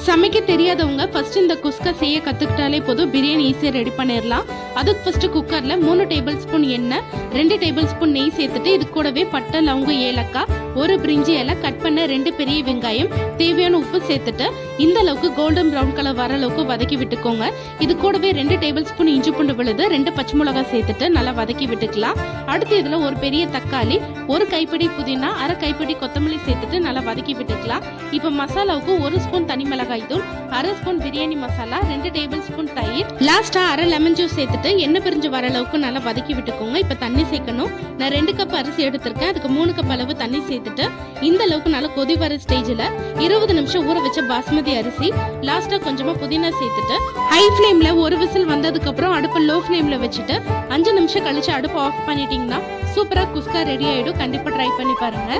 சமைக்க தெரியாதவங்க ஃபர்ஸ்ட் இந்த குஸ்கா செய்ய கற்றுக்கிட்டாலே போதும், பிரியாணி ஈஸியாக ரெடி பண்ணிடலாம். அதுக்கு ஃபர்ஸ்ட் குக்கரில் 3 டேபிள் ஸ்பூன் எண்ணெய், 2 டேபிள் ஸ்பூன் நெய் சேர்த்துட்டு இது கூடவே பட்டை, லவங்கம், ஏலக்காய், ஒரு பிரிஞ்சி இலை, கட் பண்ண 2 பெரிய வெங்காயம், தேவையான உப்பு சேர்த்துட்டு இந்த அளவுக்கு கோல்டன் ப்ரௌன் கலர் வர அளவுக்கு வதக்கி விட்டுக்கோங்க. இது கூடவே 2 டேபிள் ஸ்பூன் இஞ்சி பூண்டு விழுது, 2 பச்சை மிளகாய் சேர்த்துட்டு நல்லா வதக்கி விட்டுக்கலாம். அடுத்து இதில் ஒரு பெரிய தக்காளி, ஒரு கைப்பிடி புதினா, அரை கைப்பிடி கொத்தமல்லி சேர்த்துட்டு நல்லா வதக்கி விட்டுக்கலாம். இப்போ மசாலாவுக்கு 1 ஸ்பூன் தனி மிளகாய் தூள், அரை spoon biryani masala, 2 table spoon தயிர், லாஸ்டா அரை லெமன் ஜூஸ் சேர்த்துட்டு எண்ணெய் பிரிஞ்சு வர அளவுக்கு நல்லா வதக்கி விட்டுக்கோங்க. இப்போ தண்ணி சேர்க்கணும். நான் 2 கப் அரிசி எடுத்திருக்கேன், அதுக்கு 3 கப் அளவு தண்ணி சேர்த்துட்டு இந்த அளவுக்கு நல்லா கொதி வர ஸ்டேஜில் 20 நிமிஷம் ஊற வச்ச பாஸ்மதி அரிசி, லாஸ்டா கொஞ்சமா புதினா சேர்த்துட்டு ஹை ஃப்ளேம்ல ஒரு விசில் வந்ததுக்கு அப்புறம் அடுப்பு லோ ஃப்ளேம்ல வச்சுட்டு 5 நிமிஷம் கழிச்சு அடுப்பு ஆஃப் பண்ணிட்டீங்கன்னா சூப்பரா குஸ்கா ரெடி ஆயிடும். கண்டிப்பா ட்ரை பண்ணி பாருங்க.